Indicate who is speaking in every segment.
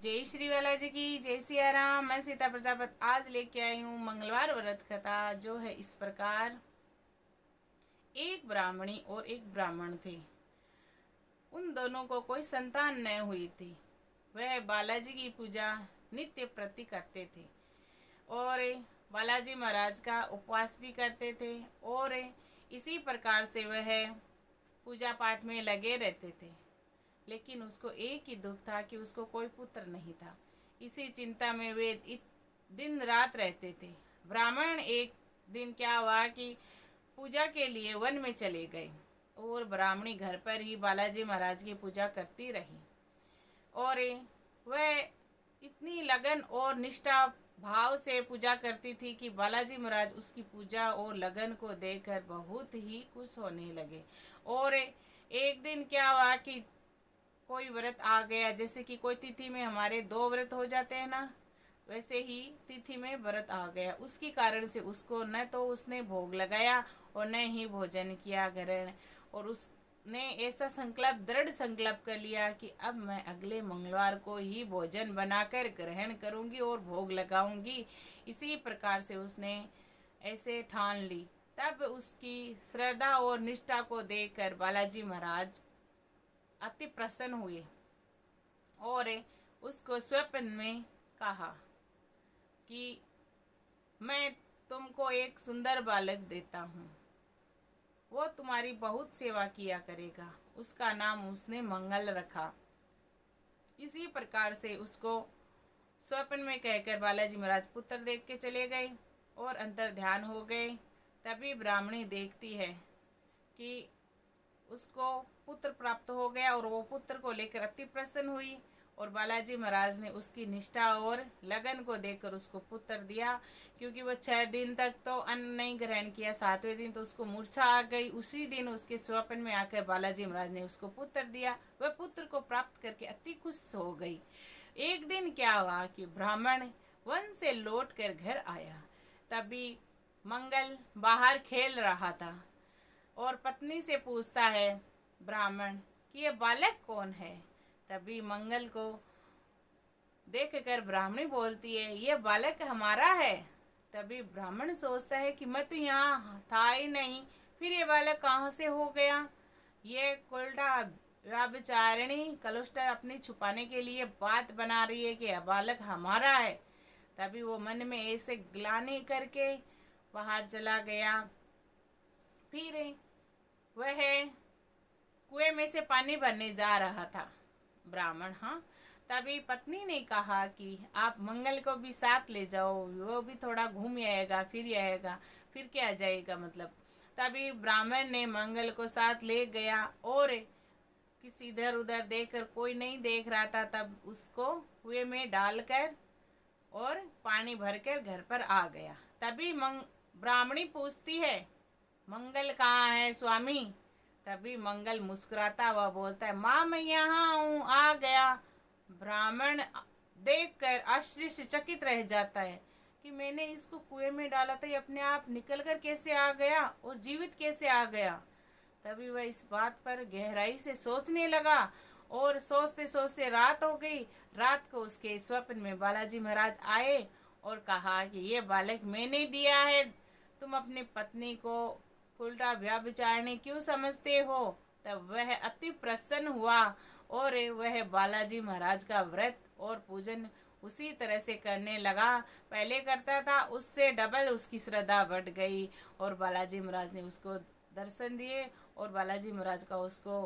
Speaker 1: जय श्री बालाजी की जय सिया राम। मैं सीता प्रजापत आज लेके आई हूँ मंगलवार व्रत कथा, जो है इस प्रकार। एक ब्राह्मणी और एक ब्राह्मण थे। उन दोनों को कोई संतान न हुई थी। वह बालाजी की पूजा नित्य प्रति करते थे और बालाजी महाराज का उपवास भी करते थे और इसी प्रकार से वह पूजा पाठ में लगे रहते थे। लेकिन उसको एक ही दुख था कि उसको कोई पुत्र नहीं था। इसी चिंता में वे दिन रात रहते थे। ब्राह्मण एक दिन क्या हुआ कि पूजा के लिए वन में चले गए और ब्राह्मणी घर पर ही बालाजी महाराज की पूजा करती रही। और वह इतनी लगन और निष्ठा भाव से पूजा करती थी कि बालाजी महाराज उसकी पूजा और लगन को देखकर बहुत ही खुश होने लगे। और एक दिन क्या हुआ कि कोई व्रत आ गया, जैसे कि कोई तिथि में हमारे 2 व्रत हो जाते हैं ना, वैसे ही तिथि में व्रत आ गया। उसके कारण से उसको न तो उसने भोग लगाया और न ही भोजन किया ग्रहण। और उसने ऐसा संकल्प, दृढ़ संकल्प कर लिया कि अब मैं अगले मंगलवार को ही भोजन बनाकर ग्रहण करूंगी और भोग लगाऊंगी। इसी प्रकार से उसने ऐसे ठान ली। तब उसकी श्रद्धा और निष्ठा को देखकर बालाजी महाराज अति प्रसन्न हुए और उसको स्वप्न में कहा कि मैं तुमको एक सुंदर बालक देता हूँ, वो तुम्हारी बहुत सेवा किया करेगा। उसका नाम उसने मंगल रखा। इसी प्रकार से उसको स्वप्न में कहकर बालाजी महाराज पुत्र देख के चले गए और अंतर ध्यान हो गए। तभी ब्राह्मणी देखती है कि उसको पुत्र प्राप्त हो गया और वो पुत्र को लेकर अति प्रसन्न हुई। और बालाजी महाराज ने उसकी निष्ठा और लगन को देखकर उसको पुत्र दिया, क्योंकि वो 6 दिन तक तो अन्न नहीं ग्रहण किया। 7वें दिन तो उसको मूर्छा आ गई। उसी दिन उसके स्वप्न में आकर बालाजी महाराज ने उसको पुत्र दिया। वह पुत्र को प्राप्त करके अति खुश हो गई। एक दिन क्या हुआ कि ब्राह्मण वन से लौट कर घर आया। तभी मंगल बाहर खेल रहा था और पत्नी से पूछता है ब्राह्मण कि ये बालक कौन है। तभी मंगल को देखकर ब्राह्मणी बोलती है, ये बालक हमारा है। तभी ब्राह्मण सोचता है कि मैं तो यहाँ था ही नहीं, फिर ये बालक कहाँ से हो गया। ये उल्टा व्यभिचारिणी कलुष्टा अपनी छुपाने के लिए बात बना रही है कि बालक हमारा है। तभी वो मन में ऐसे ग्लानि करके बाहर चला गया। फिर वह कुएं में से पानी भरने जा रहा था ब्राह्मण। हाँ, तभी पत्नी ने कहा कि आप मंगल को भी साथ ले जाओ, वो भी थोड़ा घूम आएगा, फिर आएगा, फिर क्या जाएगा मतलब। तभी ब्राह्मण ने मंगल को साथ ले गया और किसी इधर उधर देखकर कोई नहीं देख रहा था, तब उसको कुएं में डालकर और पानी भरकर घर पर आ गया। तभी ब्राह्मणी पूछती है मंगल कहाँ है स्वामी। तभी मंगल मुस्कुराता हुआ बोलता है, माँ मैं यहाँ हूँ, आ गया। ब्राह्मण देखकर आश्चर्यचकित रह जाता है कि मैंने इसको कुएं में डाला था, ये अपने आप निकलकर कैसे आ गया और जीवित कैसे आ गया। तभी वह इस बात पर गहराई से सोचने लगा और सोचते सोचते रात हो गई। रात को उसके स्वप्न में बालाजी महाराज आए और कहा कि ये बालक मैंने दिया है, तुम अपनी पत्नी को उल्टा व्यभिचारिणी क्यों समझते हो। तब वह अति प्रसन्न हुआ और वह बालाजी महाराज का व्रत और पूजन उसी तरह से करने लगा। पहले करता था उससे डबल उसकी श्रद्धा बढ़ गई और बालाजी महाराज ने उसको दर्शन दिए और बालाजी महाराज का उसको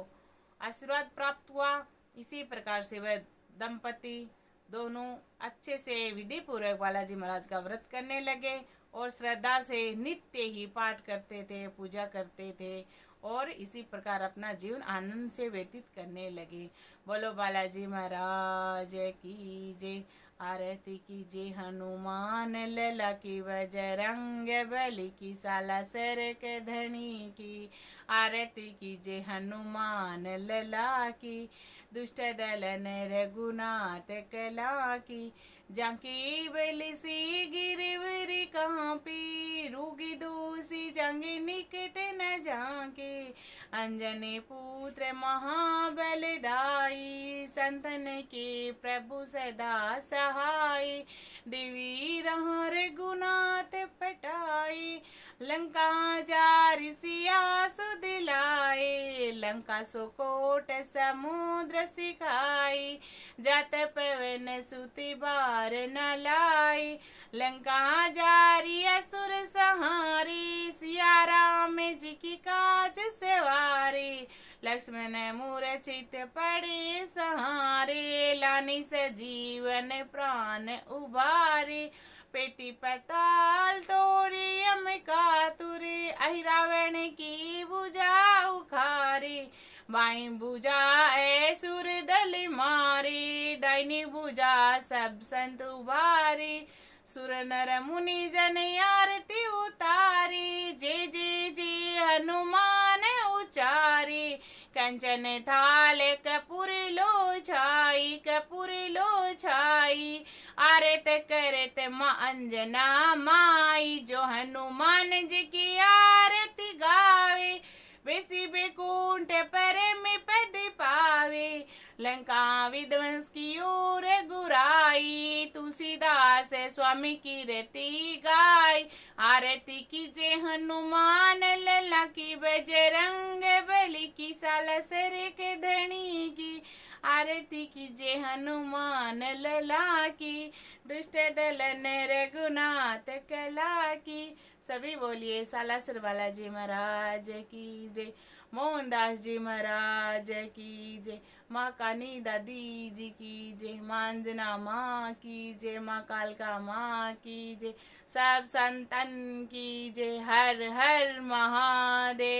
Speaker 1: आशीर्वाद प्राप्त हुआ। इसी प्रकार से वह दंपति दोनों अच्छे से विधि पूर्वक बालाजी महाराज का व्रत करने लगे और श्रद्धा से नित्य ही पाठ करते थे, पूजा करते थे और इसी प्रकार अपना जीवन आनंद से व्यतीत करने लगे। बोलो बालाजी महाराज की जय। आरती कीजिए हनुमान लला की, बजरंग बली की, साला सर के धनी की। आरती कीजिए हनुमान लला की, दुष्ट दलन रघुनाथ कला की। जाकी बलि सी गिरवरी कांपी, रूगी दूसी जंग निकट न जाके। अंजनी पुत्र महाबलदाई, संतन के प्रभु सदा सहाय। देवी रहर गुनात पटाई, लंका जारि सिया सुदिलाए। लंका सुकोट समुद्र सिखाई, जात पवन सुति बार न लाई। लंका जारी असुर संहारी, सिया राम जी की काज सवारी। लक्ष्मण मूर्छित पड़े सहारे, लानी सजीवन प्राण उबारे। पेटी पताल तोड़ी अम्बिका तुरे, अहि रावण की भुजा उखारी। बाई भुजा असुर दल मारे, दाहिनी भुजा सब संत उबारे। सुर नर मुनि जन आरती उतारी, जय जय जय हनुमान उचारी। कंचन थाल कपूर लो छाई, कपूर लो छाई। आरत करत माँ अंजना माई, जो हनुमान जी की आरती गावे। बेसी बेकुंठ परम पद पावे, लंका विध्वंस की ओर गुराई। तुलसीदास स्वामी की रति गाय, आरती कीजे हनुमान लला की। बजरंग बली की सालसर के धनी की, आरती कीजे हनुमान लला की। दुष्ट दलन रघुनाथ कला की। सभी बोलिए सालासर बालाजी महाराज की जय, मोहनदास जी महाराज की जय, माँ कानी दादी जी की जय, माँ अंजना माँ की जय, माँ कालका माँ की जय, सब संतन की जय। हर हर महादेव।